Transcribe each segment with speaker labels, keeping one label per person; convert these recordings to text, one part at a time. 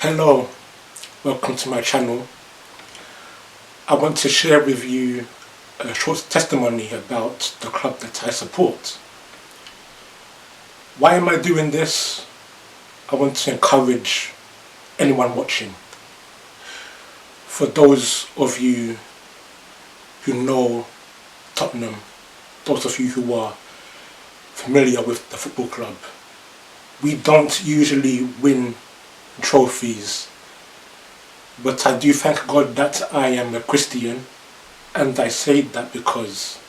Speaker 1: Hello, welcome to my channel. I want to share with you a short testimony about the club that I support. Why am I doing this? I want to encourage anyone watching. For those of you who know Tottenham, those of you who are familiar with the football club, we don't usually win trophies, but I do thank God that I am a Christian, and I say that because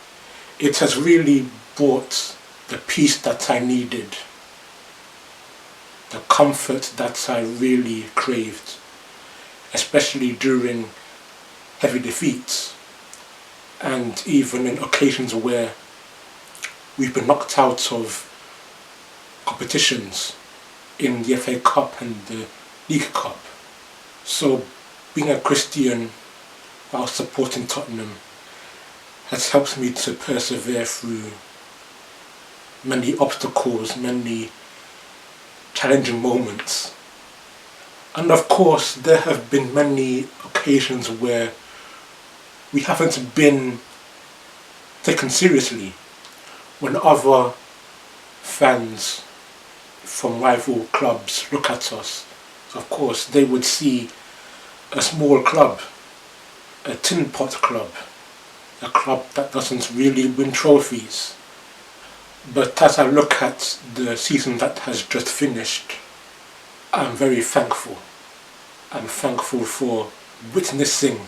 Speaker 1: it has really brought the peace that I needed, the comfort that I really craved, especially during heavy defeats and even in occasions where we've been knocked out of competitions in the FA Cup and the League Cup. So being a Christian while supporting Tottenham has helped me to persevere through many obstacles, many challenging moments. And of course there have been many occasions where we haven't been taken seriously, when other fans from rival clubs look at us. Of course they would see a small club, a tin pot club, a club that doesn't really win trophies. But as I look at the season that has just finished, I'm very thankful. I'm thankful for witnessing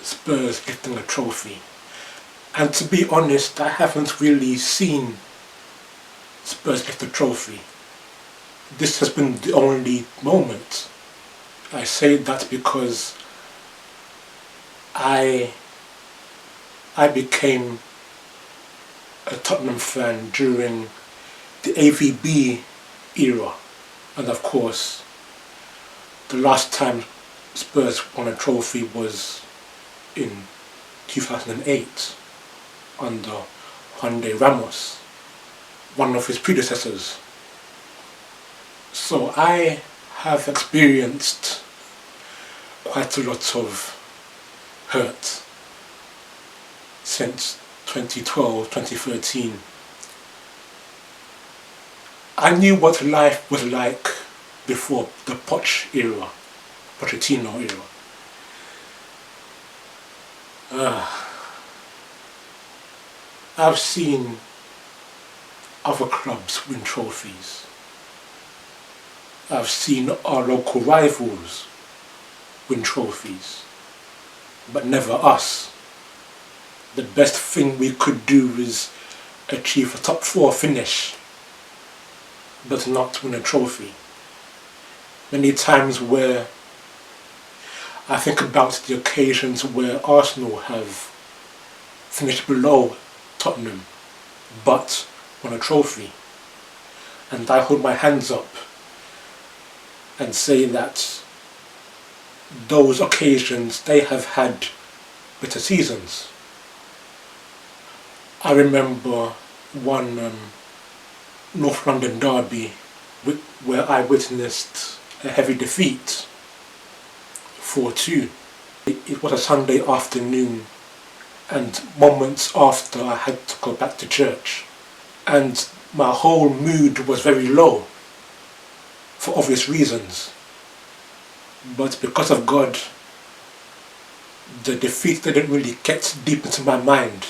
Speaker 1: Spurs lifting a trophy. And to be honest, I haven't really seen Spurs lift a trophy. This has been the only moment. I say that because I became a Tottenham fan during the AVB era, and of course the last time Spurs won a trophy was in 2008 under Juan de Ramos, one of his predecessors. So I have experienced quite a lot of hurt since 2012, 2013. I knew what life was like before the Pochettino era. I've seen other clubs win trophies. I've seen our local rivals win trophies, but never us. The best thing we could do is achieve a top 4 finish, but not win a trophy. Many times where I think about the occasions where Arsenal have finished below Tottenham, but won a trophy, and I hold my hands up and say that those occasions, they have had better seasons. I remember one North London derby where I witnessed a heavy defeat, 4-2. It was a Sunday afternoon, and moments after I had to go back to church, and my whole mood was very low for obvious reasons. But because of God, the defeat didn't really get deep into my mind.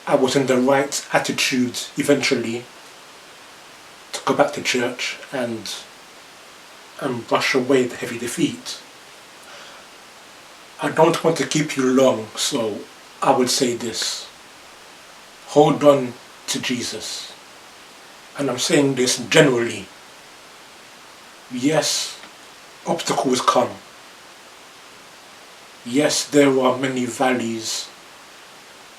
Speaker 1: I was in the right attitude eventually to go back to church and brush away the heavy defeat. I don't want to keep you long, so I would say this: hold on to Jesus. And I'm saying this generally. Yes, obstacles come. Yes, there are many valleys,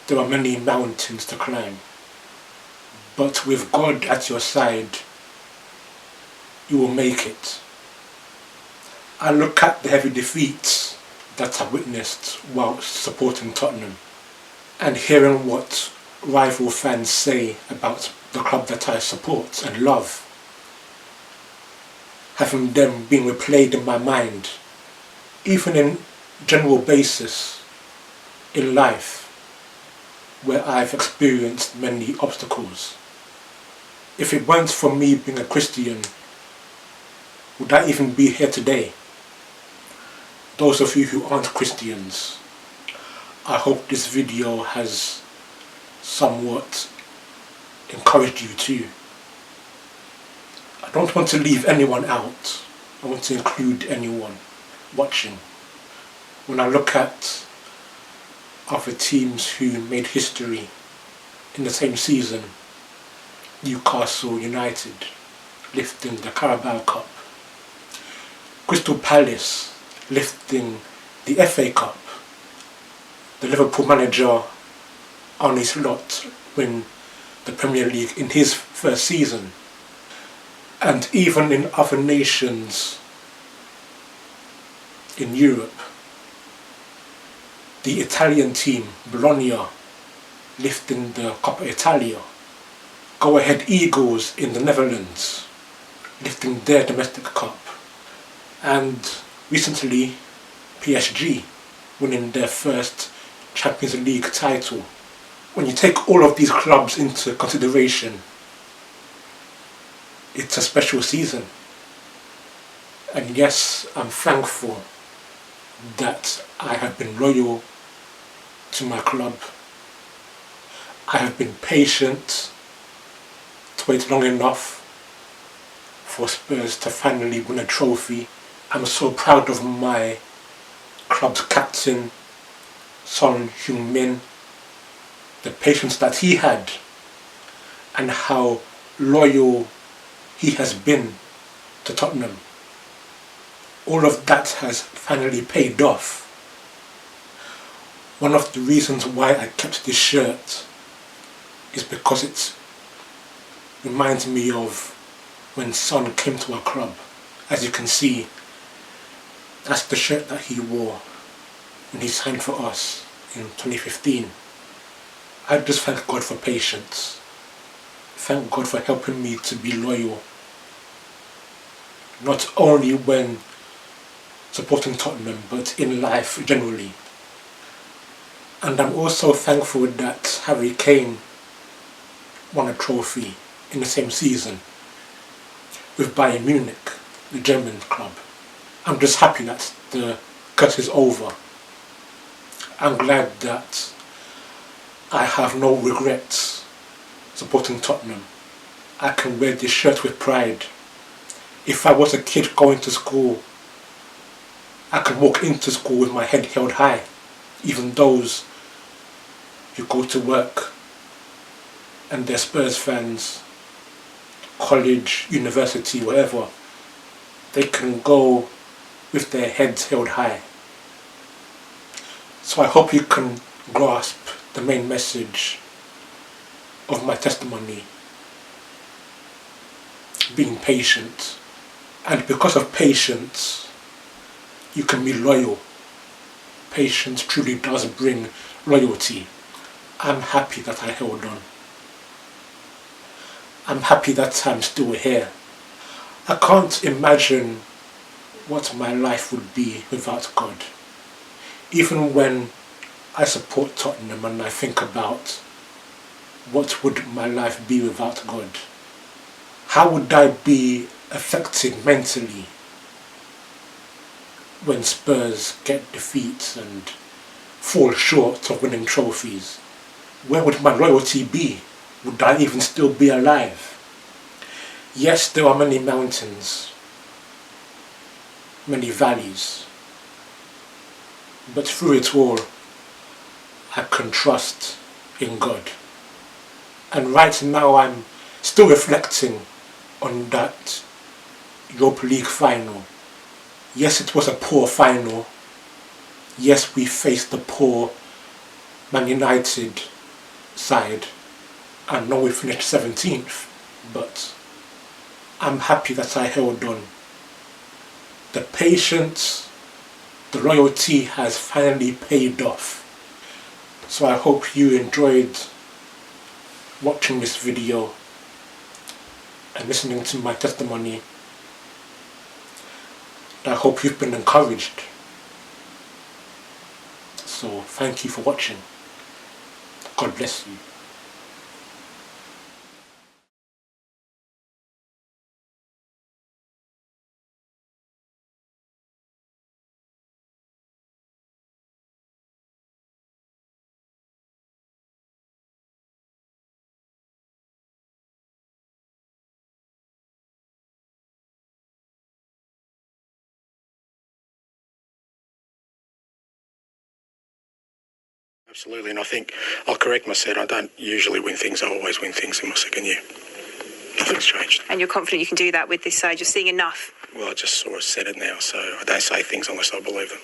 Speaker 1: there are many mountains to climb. But with God at your side, you will make it. I look at the heavy defeats that I witnessed while supporting Tottenham, and hearing what rival fans say about the club that I support and love. having them being replayed in my mind, even in general basis in life where I've experienced many obstacles. If it weren't for me being a Christian, would I even be here today? Those of you who aren't Christians, I hope this video has somewhat encouraged you too. I don't want to leave anyone out. I want to include anyone watching. When I look at other teams who made history in the same season, Newcastle United lifting the Carabao Cup, Crystal Palace lifting the FA Cup, the Liverpool manager Arne Slot win the Premier League in his first season, and even in other nations in Europe, the Italian team Bologna lifting the Coppa Italia, Go Ahead Eagles in the Netherlands lifting their domestic cup, and recently PSG winning their first Champions League title. When you take all of these clubs into consideration, it's a special season. And yes, I'm thankful that I have been loyal to my club. I have been patient to wait long enough for Spurs to finally win a trophy. I'm so proud of my club's captain, Son Heung-min, the patience that he had and how loyal he has been to Tottenham. All of that has finally paid off. One of the reasons why I kept this shirt is because it reminds me of when Son came to our club. As you can see, that's the shirt that he wore when he signed for us in 2015. I just thank God for patience. Thank God for helping me to be loyal, not only when supporting Tottenham, but in life generally. And I'm also thankful that Harry Kane won a trophy in the same season with Bayern Munich, the German club. I'm just happy that the cut is over. I'm glad that I have no regrets supporting Tottenham. I can wear this shirt with pride. If I was a kid going to school, I can walk into school with my head held high. Even those who go to work and they're Spurs fans, college, university, wherever, they can go with their heads held high. So I hope you can grasp the main message of my testimony: being patient. And because of patience, you can be loyal. Patience truly does bring loyalty. I'm happy that I held on. I'm happy that I'm still here. I can't imagine what my life would be without God. Even when I support Tottenham and I think about what would my life be without God, how would I be affected mentally when Spurs get defeats and fall short of winning trophies? Where would my loyalty be? Would I even still be alive? Yes, there are many mountains, many valleys, but through it all, I can trust in God. And right now I'm still reflecting on that Europa League final. Yes, it was a poor final. Yes, we faced the poor Man United side. I know we finished 17th, but I'm happy that I held on. The patience, the loyalty has finally paid off. So I hope you enjoyed watching this video and listening to my testimony. And I hope you've been encouraged. So thank you for watching. God bless you.
Speaker 2: Absolutely, and I think I'll correct myself. I don't usually win things. I always win things in my second year. Nothing's changed.
Speaker 3: And you're confident you can do that with this side? You're seeing enough?
Speaker 2: Well, I just sort of said it now, so I don't say things unless I believe them.